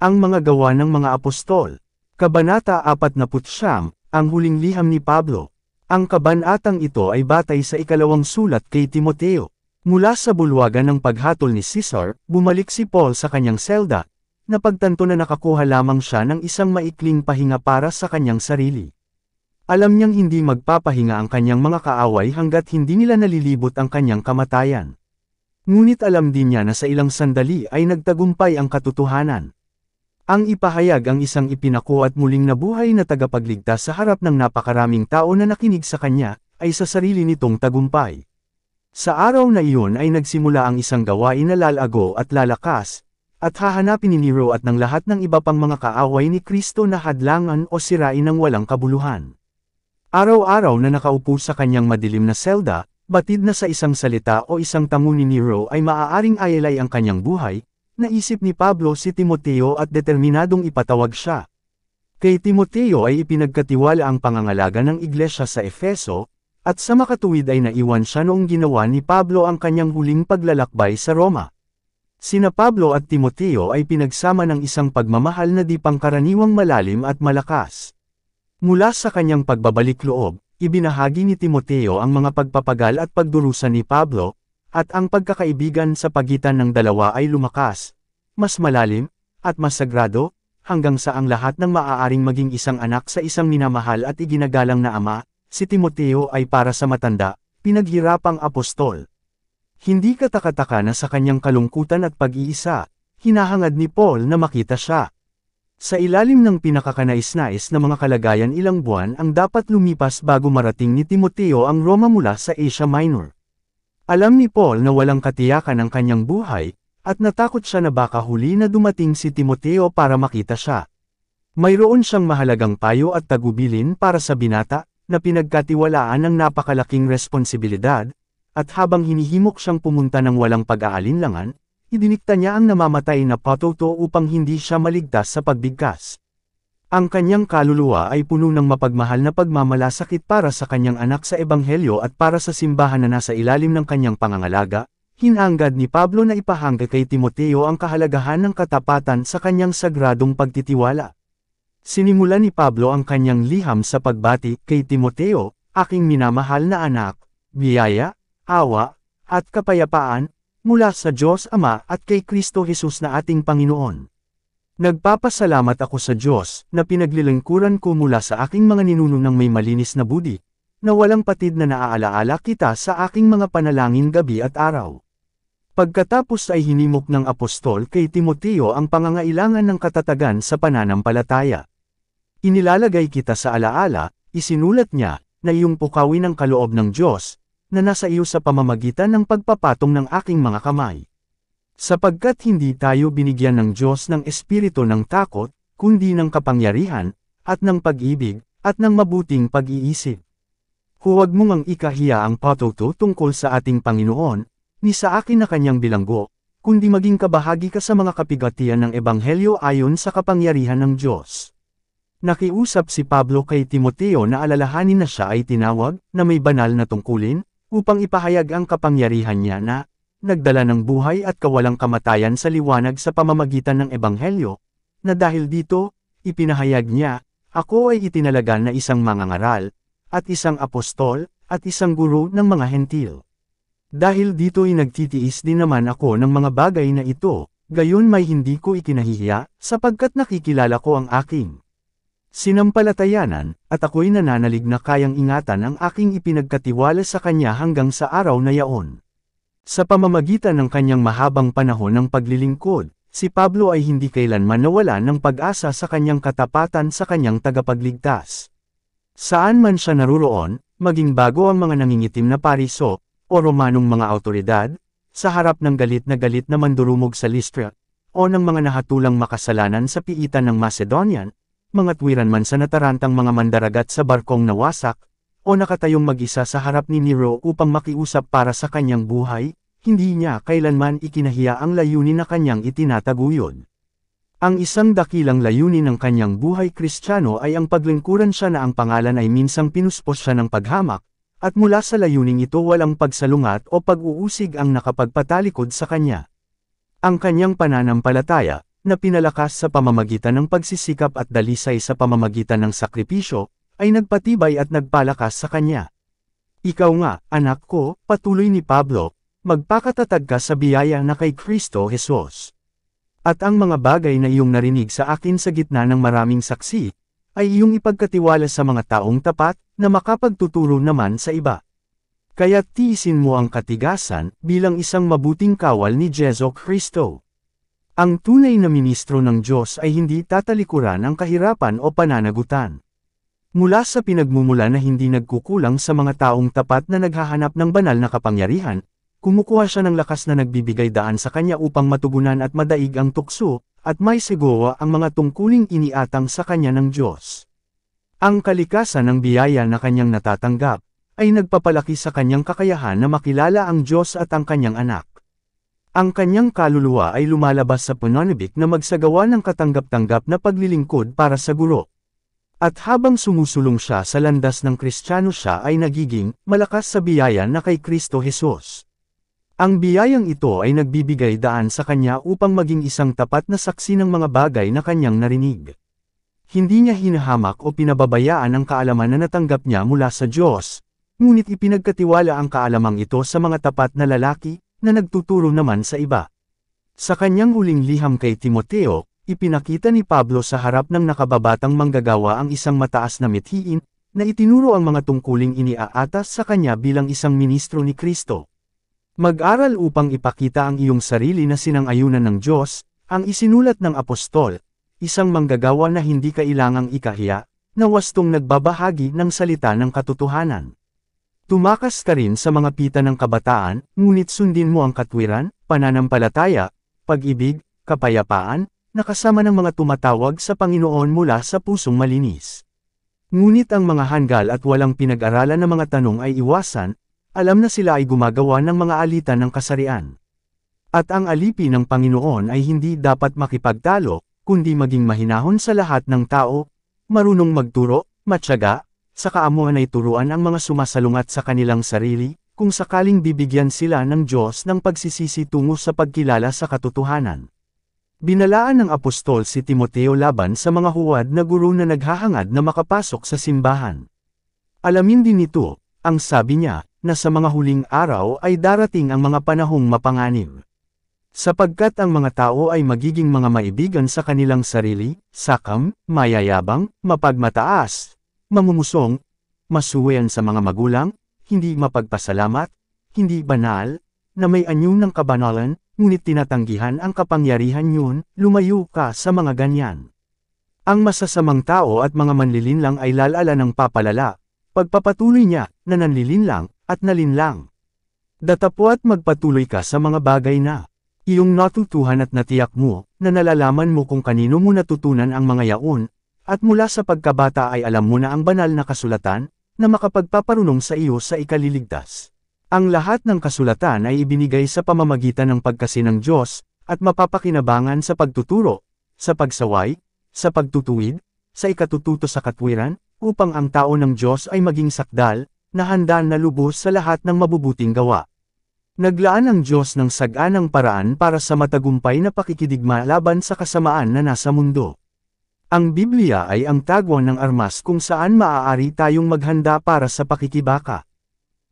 Ang mga gawa ng mga apostol. Kabanata 49, ang huling liham ni Pablo. Ang kabanatang ito ay batay sa ikalawang sulat kay Timoteo. Mula sa bulwagan ng paghatol ni Caesar, bumalik si Paul sa kanyang selda, napagtanto na nakakuha lamang siya ng isang maikling pahinga para sa kanyang sarili. Alam niyang hindi magpapahinga ang kanyang mga kaaway hanggat hindi nila nalilibot ang kanyang kamatayan. Ngunit alam din niya na sa ilang sandali ay nagtagumpay ang katotohanan. Ang ipahayag ang isang ipinako at muling nabuhay na tagapagligtas sa harap ng napakaraming tao na nakinig sa kanya, ay sa sarili nitong tagumpay. Sa araw na iyon ay nagsimula ang isang gawain na lalago at lalakas, at hahanapin ni Nero at ng lahat ng iba pang mga kaaway ni Kristo na hadlangan o sirain ng walang kabuluhan. Araw-araw na nakaupo sa kanyang madilim na selda, batid na sa isang salita o isang tango ni Nero ay maaaring ayalay ang kanyang buhay. Naisip ni Pablo si Timoteo at determinadong ipatawag siya. Kay Timoteo ay ipinagkatiwala ang pangangalaga ng iglesia sa Efeso, at sa makatuwid ay naiwan siya noong ginawa ni Pablo ang kanyang huling paglalakbay sa Roma. Sina Pablo at Timoteo ay pinagsama ng isang pagmamahal na di pangkaraniwang malalim at malakas. Mula sa kanyang pagbabalik loob, ibinahagi ni Timoteo ang mga pagpapagal at pagdurusa ni Pablo, at ang pagkakaibigan sa pagitan ng dalawa ay lumakas, mas malalim, at mas sagrado, hanggang sa ang lahat ng maaaring maging isang anak sa isang minamahal at iginagalang na ama, si Timoteo ay para sa matanda, pinaghirapang apostol. Hindi katakataka na sa kanyang kalungkutan at pag-iisa, hinahangad ni Paul na makita siya. Sa ilalim ng pinakakanais-nais na mga kalagayan ilang buwan ang dapat lumipas bago marating ni Timoteo ang Roma mula sa Asia Minor. Alam ni Paul na walang katiyakan ang kanyang buhay, at natakot siya na baka huli na dumating si Timoteo para makita siya. Mayroon siyang mahalagang payo at tagubilin para sa binata, na pinagkatiwalaan ng napakalaking responsibilidad, at habang hinihimok siyang pumunta ng walang pag-aalinlangan, idinikta niya ang namamatay na patoto upang hindi siya maligtas sa pagbigkas. Ang kanyang kaluluwa ay puno ng mapagmahal na pagmamalasakit para sa kanyang anak sa Ebanghelyo at para sa simbahan na nasa ilalim ng kanyang pangangalaga. Hinangad ni Pablo na ipahangga kay Timoteo ang kahalagahan ng katapatan sa kanyang sagradong pagtitiwala. Sinimula ni Pablo ang kanyang liham sa pagbati kay Timoteo, aking minamahal na anak, biyaya, awa, at kapayapaan, mula sa Diyos Ama at kay Kristo Jesus na ating Panginoon. Nagpapasalamat ako sa Diyos, na pinaglilingkuran ko mula sa aking mga ninuno ng may malinis na budi, na walang patid na naaalaala kita sa aking mga panalangin gabi at araw. Pagkatapos ay hinimok ng apostol kay Timoteo ang pangangailangan ng katatagan sa pananampalataya. Inilalagay kita sa alaala, isinulat niya, na iyong pukawin ang kaloob ng Diyos, na nasa iyo sa pamamagitan ng pagpapatong ng aking mga kamay. Sapagkat hindi tayo binigyan ng Diyos ng espiritu ng takot, kundi ng kapangyarihan, at ng pag-ibig, at ng mabuting pag-iisip. Huwag mong ang ikahiya ang patuto tungkol sa ating Panginoon, ni sa akin na kanyang bilanggo, kundi maging kabahagi ka sa mga kapigatian ng Ebanghelyo ayon sa kapangyarihan ng Diyos. Nakiusap si Pablo kay Timoteo na alalahanin na siya ay tinawag, na may banal na tungkulin, upang ipahayag ang kapangyarihan niya na, nagdala ng buhay at kawalang kamatayan sa liwanag sa pamamagitan ng Ebanghelyo, na dahil dito, ipinahayag niya, ako ay itinalaga na isang mangangaral, at isang apostol, at isang guro ng mga hentil. Dahil dito'y nagtitiis din naman ako ng mga bagay na ito, gayon may hindi ko ikinahihiya, sapagkat nakikilala ko ang aking sinampalatayanan, at ako'y nananalig na kayang ingatan ang aking ipinagkatiwala sa kanya hanggang sa araw na yaon. Sa pamamagitan ng kanyang mahabang panahon ng paglilingkod, si Pablo ay hindi kailanman nawala ng pag-asa sa kanyang katapatan sa kanyang tagapagligtas. Saan man siya naruroon, maging bago ang mga nangingitim na pariso, o Romanong mga awtoridad, sa harap ng galit na mandurumog sa Lystra, o ng mga nahatulang makasalanan sa piitan ng Macedonian, mga tuwiran man sa natarantang mga mandaragat sa barkong nawasak, o nakatayong mag-isa sa harap ni Nero upang makiusap para sa kanyang buhay, hindi niya kailanman ikinahiya ang layunin na kanyang itinataguyod. Ang isang dakilang layunin ng kanyang buhay Kristiyano ay ang paglingkuran siya na ang pangalan ay minsang pinuspos siya ng paghamak, at mula sa layuning ito walang pagsalungat o pag-uusig ang nakapagpatalikod sa kanya. Ang kanyang pananampalataya, na pinalakas sa pamamagitan ng pagsisikap at dalisay sa pamamagitan ng sakripisyo, ay nagpatibay at nagpalakas sa kanya. Ikaw nga, anak ko, patuloy ni Pablo, magpakatatag ka sa biyaya na kay Kristo Jesus. At ang mga bagay na iyong narinig sa akin sa gitna ng maraming saksi, ay iyong ipagkatiwala sa mga taong tapat, na makapagtuturo naman sa iba. Kaya't tiisin mo ang katigasan, bilang isang mabuting kawal ni Jesu Kristo. Ang tunay na ministro ng Diyos ay hindi tatalikuran ang kahirapan o pananagutan. Mula sa pinagmumula na hindi nagkukulang sa mga taong tapat na naghahanap ng banal na kapangyarihan, kumukuha siya ng lakas na nagbibigay daan sa kanya upang matugunan at madaig ang tukso, at may sigawa ang mga tungkuling iniatang sa kanya ng Diyos. Ang kalikasan ng biyaya na kanyang natatanggap, ay nagpapalaki sa kanyang kakayahan na makilala ang Diyos at ang kanyang anak. Ang kanyang kaluluwa ay lumalabas sa pananabik na magsagawa ng katanggap-tanggap na paglilingkod para sa guro. At habang sumusulong siya sa landas ng Kristiyano, siya ay nagiging malakas sa biyaya na kay Kristo Jesus. Ang biyayang ito ay nagbibigay daan sa kanya upang maging isang tapat na saksi ng mga bagay na kanyang narinig. Hindi niya hinahamak o pinababayaan ang kaalaman na natanggap niya mula sa Diyos, ngunit ipinagkatiwala ang kaalamang ito sa mga tapat na lalaki, na nagtuturo naman sa iba. Sa kanyang huling liham kay Timoteo, ipinakita ni Pablo sa harap ng nakababatang manggagawa ang isang mataas na mithiin, na itinuro ang mga tungkuling iniaatas sa kanya bilang isang ministro ni Kristo. Mag-aral upang ipakita ang iyong sarili na sinang-ayunan ng Diyos, ang isinulat ng apostol, isang manggagawa na hindi kailangang ikahiya, na wastong nagbabahagi ng salita ng katotohanan. Tumakas ka rin sa mga pita ng kabataan, ngunit sundin mo ang katwiran, pananampalataya, pag-ibig, kapayapaan, na kasama ng mga tumatawag sa Panginoon mula sa pusong malinis. Ngunit ang mga hanggal at walang pinag-aralan na mga tanong ay iwasan, alam na sila ay gumagawa ng mga alitan ng kasarian. At ang alipin ng Panginoon ay hindi dapat makipagtalo, kundi maging mahinahon sa lahat ng tao, marunong magturo, matyaga, sa kaamuhan ay turuan ang mga sumasalungat sa kanilang sarili, kung sakaling bibigyan sila ng Diyos ng pagsisisi tungo sa pagkilala sa katotohanan. Binalaan ng apostol si Timoteo laban sa mga huwad na guro na naghahangad na makapasok sa simbahan. Alamin din nito, ang sabi niya, na sa mga huling araw ay darating ang mga panahong mapanganib. Sapagkat ang mga tao ay magiging mga maibigan sa kanilang sarili, sakam, mayayabang, mapagmataas, mamumusong, masuwayan sa mga magulang, hindi mapagpasalamat, hindi banal, na may anyo ng kabanalan, ngunit tinatanggihan ang kapangyarihan yun, lumayo ka sa mga ganyan. Ang masasamang tao at mga manlilinlang ay lalala ng papalala, pagpapatuloy niya, na nanlilinlang, at nalinlang. Datapwat magpatuloy ka sa mga bagay na iyong natutuhan at natiyak mo, na nalalaman mo kung kanino mo natutunan ang mga yaon, at mula sa pagkabata ay alam mo na ang banal na kasulatan, na makapagpaparunong sa iyo sa ikaliligtas. Ang lahat ng kasulatan ay ibinigay sa pamamagitan ng pagkasi ng Diyos, at mapapakinabangan sa pagtuturo, sa pagsaway, sa pagtutuwid, sa ikatututo sa katwiran, upang ang tao ng Diyos ay maging sakdal, na handa na lubos sa lahat ng mabubuting gawa. Naglaan ang Diyos ng saganang paraan para sa matagumpay na pakikidigma laban sa kasamaan na nasa mundo. Ang Biblia ay ang tagwan ng armas kung saan maaari tayong maghanda para sa pakikibaka.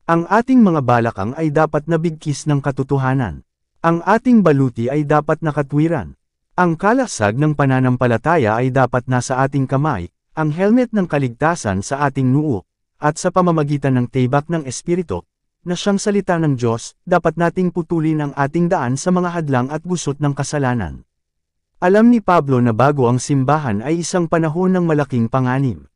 Ang ating mga balakang ay dapat nabigkis ng katotohanan. Ang ating baluti ay dapat nakatwiran. Ang kalasag ng pananampalataya ay dapat nasa ating kamay, ang helmet ng kaligtasan sa ating noo, at sa pamamagitan ng tibak ng Espiritu, na siyang salita ng Diyos, dapat nating putulin ang ating daan sa mga hadlang at gusot ng kasalanan. Alam ni Pablo na bago ang simbahan ay isang panahon ng malaking panganib.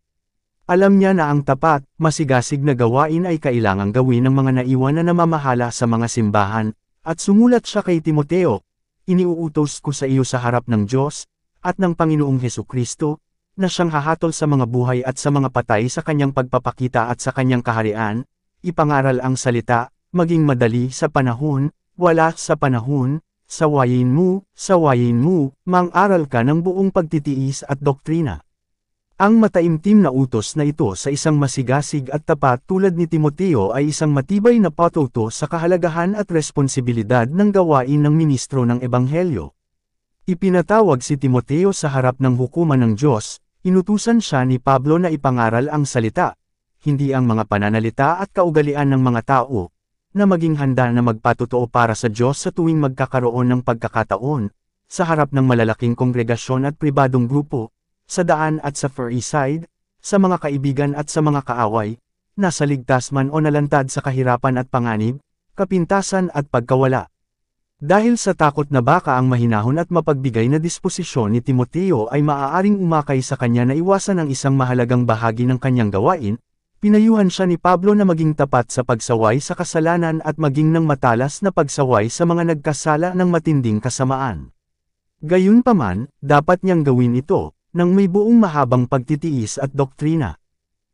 Alam niya na ang tapat, masigasig na gawain ay kailangang gawin ng mga naiwan na namamahala sa mga simbahan, at sumulat siya kay Timoteo, iniuutos ko sa iyo sa harap ng Diyos, at ng Panginoong Hesukristo, na siyang hahatol sa mga buhay at sa mga patay sa kanyang pagpapakita at sa kanyang kaharian, ipangaral ang salita, maging madali sa panahon, wala sa panahon, sawayin mo, mang-aral ka ng buong pagtitiis at doktrina. Ang mataimtim na utos na ito sa isang masigasig at tapat tulad ni Timoteo ay isang matibay na patuto sa kahalagahan at responsibilidad ng gawain ng ministro ng Ebanghelyo. Ipinatawag si Timoteo sa harap ng hukuman ng Diyos, inutusan siya ni Pablo na ipangaral ang salita, hindi ang mga pananalita at kaugalian ng mga tao, na maging handa na magpatotoo para sa Diyos sa tuwing magkakaroon ng pagkakataon, sa harap ng malalaking kongregasyon at pribadong grupo, sa daan at sa Phariside, sa mga kaibigan at sa mga kaaway, nasa ligtas man o nalantad sa kahirapan at panganib, kapintasan at pagkawala. Dahil sa takot na baka ang mahinahon at mapagbigay na disposisyon ni Timoteo ay maaaring umakay sa kanya na iwasan ang isang mahalagang bahagi ng kanyang gawain, pinayuhan siya ni Pablo na maging tapat sa pagsaway sa kasalanan at maging ng matalas na pagsaway sa mga nagkasala ng matinding kasamaan. Gayunpaman, dapat niyang gawin ito, nang may buong mahabang pagtitiis at doktrina.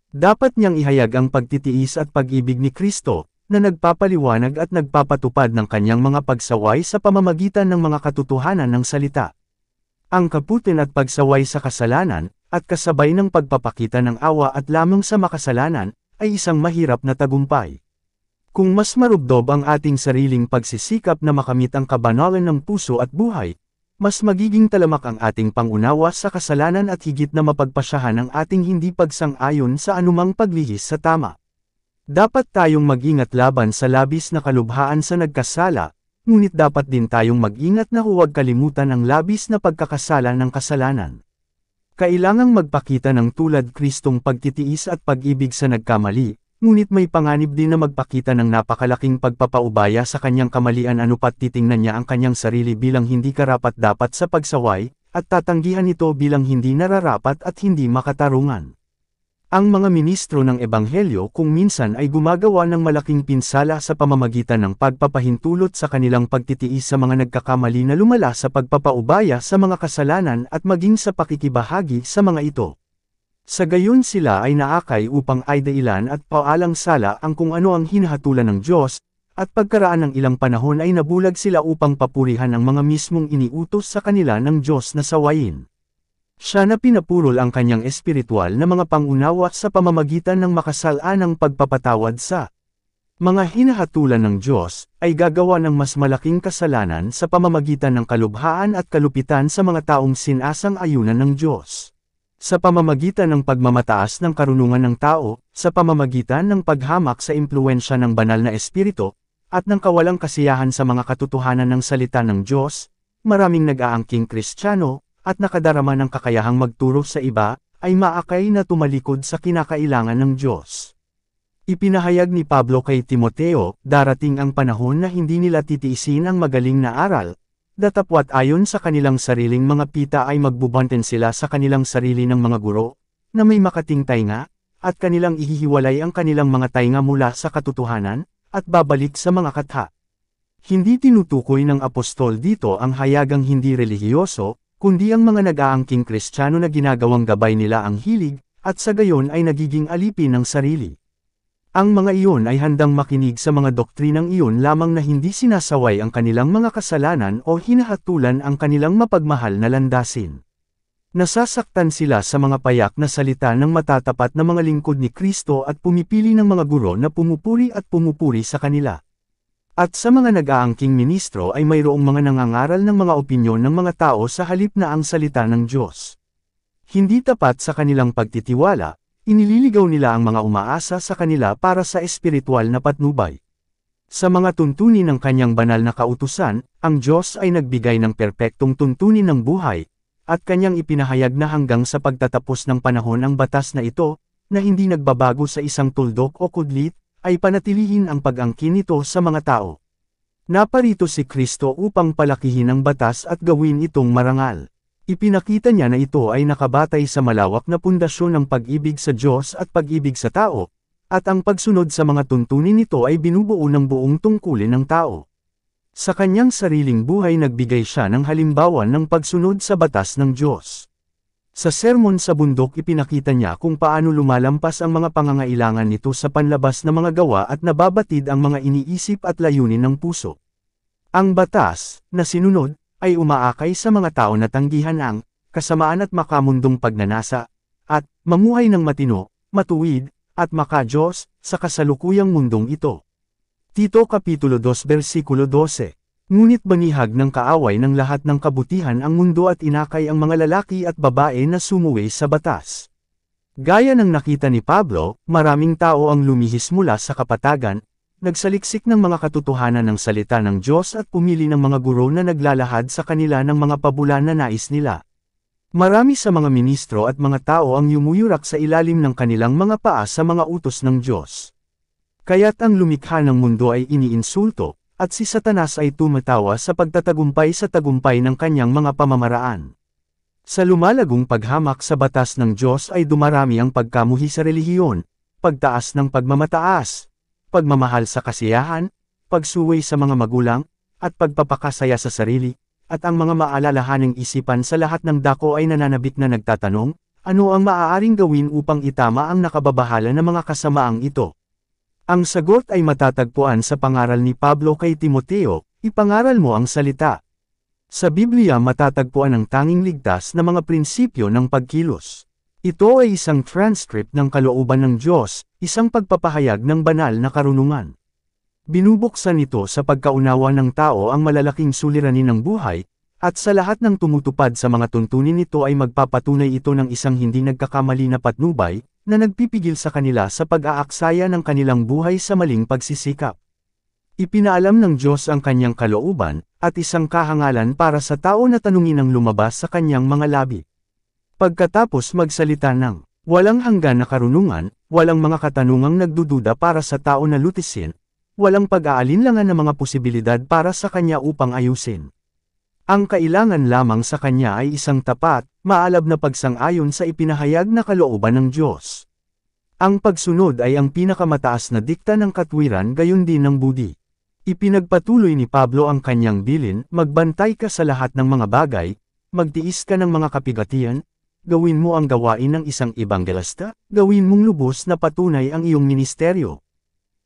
Dapat niyang ihayag ang pagtitiis at pag-ibig ni Kristo, na nagpapaliwanag at nagpapatupad ng kanyang mga pagsaway sa pamamagitan ng mga katotohanan ng salita. Ang kaputin at pagsaway sa kasalanan, at kasabay ng pagpapakita ng awa at lamang sa makasalanan, ay isang mahirap na tagumpay. Kung mas marubdob ang ating sariling pagsisikap na makamit ang kabanalan ng puso at buhay, mas magiging talamak ang ating pangunawa sa kasalanan at higit na mapagpasyahan ang ating hindi pagsang-ayon sa anumang paglihis sa tama. Dapat tayong mag-ingat laban sa labis na kalubhaan sa nagkasala, ngunit dapat din tayong mag-ingat na huwag kalimutan ang labis na pagkakasala ng kasalanan. Kailangang magpakita ng tulad Kristong pagtitiis at pag-ibig sa nagkamali, ngunit may panganib din na magpakita ng napakalaking pagpapaubaya sa kanyang kamalian anupat titingnan niya ang kanyang sarili bilang hindi karapat-dapat sa pagsaway, at tatanggihan ito bilang hindi nararapat at hindi makatarungan. Ang mga ministro ng Ebanghelyo kung minsan ay gumagawa ng malaking pinsala sa pamamagitan ng pagpapahintulot sa kanilang pagtitiis sa mga nagkakamali na lumala sa pagpapaubaya sa mga kasalanan at maging sa pakikibahagi sa mga ito. Sa gayon sila ay naakay upang aidailan at paalang-sala ang kung ano ang hinahatulan ng Diyos, at pagkaraan ng ilang panahon ay nabulag sila upang papurihan ang mga mismong iniutos sa kanila ng Diyos na sawayin. Siya na pinapurol ang kanyang espiritual na mga pangunawa sa pamamagitan ng makasalanang pagpapatawad sa mga hinahatulan ng Diyos, ay gagawa ng mas malaking kasalanan sa pamamagitan ng kalubhaan at kalupitan sa mga taong sinasang-ayunan ng Diyos. Sa pamamagitan ng pagmamataas ng karunungan ng tao, sa pamamagitan ng paghamak sa impluensya ng banal na espiritu, at ng kawalang kasiyahan sa mga katotohanan ng salita ng Diyos, maraming nag-aangking Kristiyano, at nakadarama ng kakayahang magturo sa iba, ay maakay na tumalikod sa kinakailangan ng Diyos. Ipinahayag ni Pablo kay Timoteo, darating ang panahon na hindi nila titiisin ang magaling na aral, datapwat ayon sa kanilang sariling mga pita ay magbubanten sila sa kanilang sarili ng mga guro, na may makating tainga, at kanilang ihihiwalay ang kanilang mga tainga mula sa katotohanan, at babalik sa mga katha. Hindi tinutukoy ng apostol dito ang hayagang hindi relihiyoso, kundi ang mga nag-aangking Kristiyano na ginagawang gabay nila ang hilig, at sa gayon ay nagiging alipin ng sarili. Ang mga iyon ay handang makinig sa mga doktrinang iyon lamang na hindi sinasaway ang kanilang mga kasalanan o hinahatulan ang kanilang mapagmahal na landasin. Nasasaktan sila sa mga payak na salita ng matatapat na mga lingkod ni Kristo at pumipili ng mga guro na pumupuri sa kanila. At sa mga nag-aangking ministro ay mayroong mga nangangaral ng mga opinyon ng mga tao sa halip na ang salita ng Diyos. Hindi tapat sa kanilang pagtitiwala, inililigaw nila ang mga umaasa sa kanila para sa espiritual na patnubay. Sa mga tuntunin ng kanyang banal na kautusan, ang Diyos ay nagbigay ng perpektong tuntunin ng buhay, at kanyang ipinahayag na hanggang sa pagtatapos ng panahon ang batas na ito, na hindi nagbabago sa isang tuldok o kudlit, ay panatilihin ang pag-angkin nito sa mga tao. Naparito si Kristo upang palakihin ang batas at gawin itong marangal. Ipinakita niya na ito ay nakabatay sa malawak na pundasyon ng pag-ibig sa Diyos at pag-ibig sa tao, at ang pagsunod sa mga tuntunin nito ay binubuo ng buong tungkulin ng tao. Sa kanyang sariling buhay nagbigay siya ng halimbawa ng pagsunod sa batas ng Diyos. Sa sermon sa bundok ipinakita niya kung paano lumalampas ang mga pangangailangan nito sa panlabas na mga gawa at nababatid ang mga iniisip at layunin ng puso. Ang batas, na sinunod, ay umaakay sa mga tao na tanggihan ang kasamaan at makamundong pagnanasa, at mamuhay ng matino, matuwid, at maka-Diyos sa kasalukuyang mundong ito. Tito Kapitulo 2 versikulo 12. Ngunit banihag ng kaaway ng lahat ng kabutihan ang mundo at inakay ang mga lalaki at babae na sumuway sa batas. Gaya ng nakita ni Pablo, maraming tao ang lumihis mula sa kapatagan, nagsaliksik ng mga katotohanan ng salita ng Diyos at pumili ng mga guro na naglalahad sa kanila ng mga pabulan na nais nila. Marami sa mga ministro at mga tao ang yumuyurak sa ilalim ng kanilang mga paa sa mga utos ng Diyos. Kaya't ang lumikha ng mundo ay iniinsulto, at si Satanas ay tumatawa sa pagtatagumpay sa tagumpay ng kanyang mga pamamaraan. Sa lumalagong paghamak sa batas ng Diyos ay dumarami ang pagkamuhi sa relihiyon, pagtaas ng pagmamataas, pagmamahal sa kasiyahan, pagsuway sa mga magulang, at pagpapakasaya sa sarili, at ang mga maalalahaning isipan sa lahat ng dako ay nananabik na nagtatanong, ano ang maaaring gawin upang itama ang nakababahala ng mga kasamaang ito? Ang sagot ay matatagpuan sa pangaral ni Pablo kay Timoteo, ipangaral mo ang salita. Sa Biblia matatagpuan ang tanging ligtas na mga prinsipyo ng pagkilos. Ito ay isang transcript ng kalooban ng Diyos, isang pagpapahayag ng banal na karunungan. Binubuksan ito sa pagkaunawa ng tao ang malalaking suliranin ng buhay, at sa lahat ng tumutupad sa mga tuntunin nito ay magpapatunay ito ng isang hindi nagkakamali na patnubay, na nagpipigil sa kanila sa pag-aaksaya ng kanilang buhay sa maling pagsisikap. Ipinaalam ng Diyos ang kanyang kalooban, at isang kahangalan para sa tao na tanungin ang lumabas sa kanyang mga labi. Pagkatapos magsalita ng walang hanggan na karunungan, walang mga katanungang nagdududa para sa tao na lutisin, walang pag-aalinlangan ng mga posibilidad para sa kanya upang ayusin. Ang kailangan lamang sa kanya ay isang tapat, maalab na pagsang-ayon sa ipinahayag na kalooban ng Diyos. Ang pagsunod ay ang pinakamataas na dikta ng katwiran gayon din ng budi. Ipinagpatuloy ni Pablo ang kanyang bilin, magbantay ka sa lahat ng mga bagay, magtiis ka ng mga kapigatian, gawin mo ang gawain ng isang ebanghelista, gawin mong lubos na patunay ang iyong ministeryo.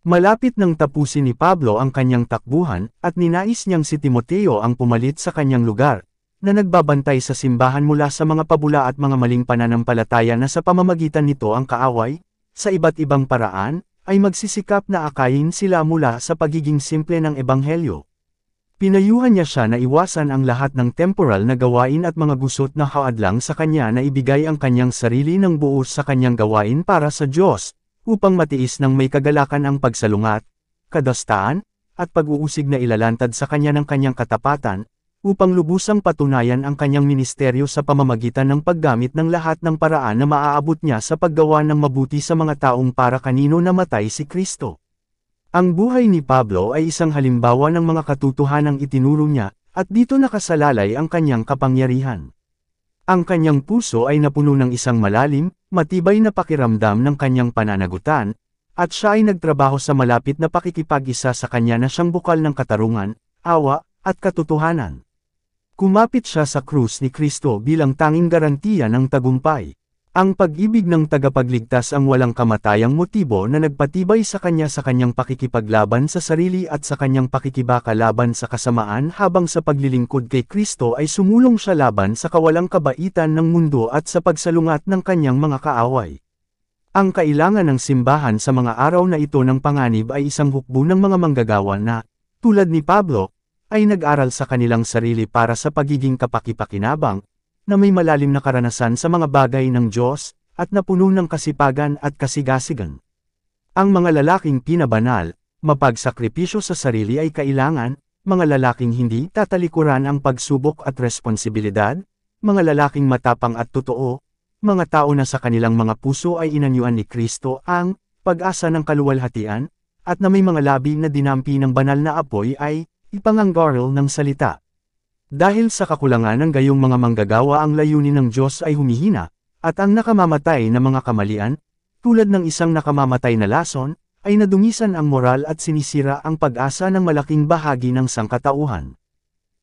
Malapit nang tapusin ni Pablo ang kanyang takbuhan, at ninais niyang si Timoteo ang pumalit sa kanyang lugar, na nagbabantay sa simbahan mula sa mga pabula at mga maling pananampalataya na sa pamamagitan nito ang kaaway, sa iba't ibang paraan, ay magsisikap na akayin sila mula sa pagiging simple ng ebanghelyo. Pinayuhan niya siya na iwasan ang lahat ng temporal na gawain at mga gusot na haadlang sa kanya na ibigay ang kanyang sarili ng buos sa kanyang gawain para sa Diyos, upang matiis ng may kagalakan ang pagsalungat, kadastaan, at pag-uusig na ilalantad sa kanya ng kanyang katapatan, upang lubusang patunayan ang kanyang ministeryo sa pamamagitan ng paggamit ng lahat ng paraan na maaabot niya sa paggawa ng mabuti sa mga taong para kanino namatay si Kristo. Ang buhay ni Pablo ay isang halimbawa ng mga katotohanang itinuro niya, at dito nakasalalay ang kanyang kapangyarihan. Ang kanyang puso ay napuno ng isang malalim, matibay na pakiramdam ng kanyang pananagutan, at siya ay nagtrabaho sa malapit na pakikipag-isa sa kanya na siyang bukal ng katarungan, awa, at katotohanan. Kumapit siya sa krus ni Kristo bilang tanging garantiya ng tagumpay. Ang pag-ibig ng tagapagligtas ang walang kamatayang motibo na nagpatibay sa kanyang pakikipaglaban sa sarili at sa kanyang pakikibaka laban sa kasamaan habang sa paglilingkod kay Kristo ay sumulong siya laban sa kawalang kabaitan ng mundo at sa pagsalungat ng kanyang mga kaaway. Ang kailangan ng simbahan sa mga araw na ito ng panganib ay isang hukbo ng mga manggagawa na, tulad ni Pablo, ay nag-aral sa kanilang sarili para sa pagiging kapakipakinabang, na may malalim na karanasan sa mga bagay ng Diyos, at napuno ng kasipagan at kasigasigan. Ang mga lalaking pinabanal, mapagsakripisyo sa sarili ay kailangan, mga lalaking hindi tatalikuran ang pagsubok at responsibilidad, mga lalaking matapang at totoo, mga tao na sa kanilang mga puso ay inanyuan ni Kristo ang pag-asa ng kaluwalhatian, at na may mga labi na dinampi ng banal na apoy ay ipanganggaral ng salita. Dahil sa kakulangan ng gayong mga manggagawa ang layunin ng Diyos ay humihina, at ang nakamamatay na mga kamalian, tulad ng isang nakamamatay na lason, ay nadungisan ang moral at sinisira ang pag-asa ng malaking bahagi ng sangkatauhan.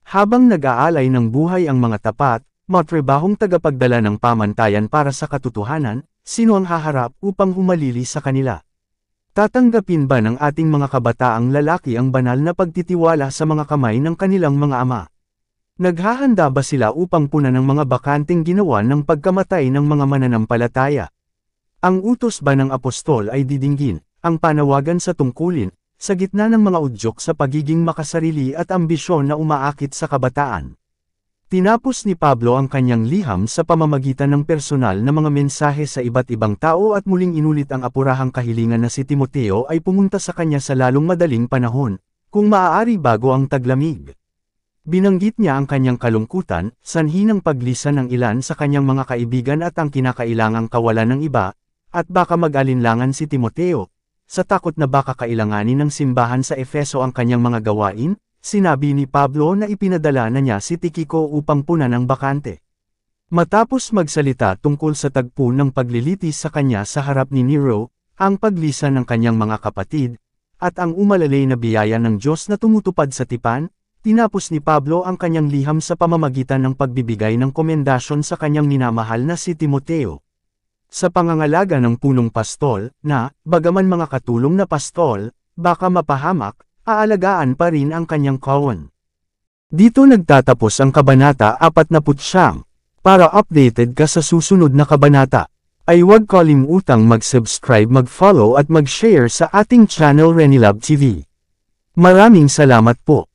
Habang nag-aalay ng buhay ang mga tapat, matrabahong tagapagdala ng pamantayan para sa katotohanan, sino ang haharap upang humalili sa kanila? Tatanggapin ba ng ating mga kabataang lalaki ang banal na pagtitiwala sa mga kamay ng kanilang mga ama? Naghahanda ba sila upang punan ng mga bakanteng ginawa ng pagkamatay ng mga mananampalataya? Ang utos ba ng apostol ay didinggin, ang panawagan sa tungkulin, sa gitna ng mga udyok sa pagiging makasarili at ambisyon na umaakit sa kabataan. Tinapos ni Pablo ang kanyang liham sa pamamagitan ng personal na mga mensahe sa iba't ibang tao at muling inulit ang apurahang kahilingan na si Timoteo ay pumunta sa kanya sa lalong madaling panahon, kung maaari bago ang taglamig. Binanggit niya ang kanyang kalungkutan, sanhi ng paglisan ng ilan sa kanyang mga kaibigan at ang kinakailangang kawalan ng iba, at baka mag-alinlangan si Timoteo, sa takot na baka kailanganin ng simbahan sa Efeso ang kanyang mga gawain. Sinabi ni Pablo na ipinadala na niya si Tikiko upang punan ang bakante. Matapos magsalita tungkol sa tagpo ng paglilitis sa kanya sa harap ni Nero, ang paglisan ng kanyang mga kapatid, at ang umalalay na biyaya ng Diyos na tumutupad sa tipan, tinapos ni Pablo ang kanyang liham sa pamamagitan ng pagbibigay ng komendasyon sa kanyang minamahal na si Timoteo. Sa pangangalaga ng punong pastol, na, bagaman mga katulong na pastol, baka mapahamak, aalagaan pa rin ang kanyang kawan. Dito nagtatapos ang Kabanata 49. Para updated ka sa susunod na kabanata, ay huwag kalimutang mag-subscribe, mag-follow at mag-share sa ating channel Renilab TV. Maraming salamat po.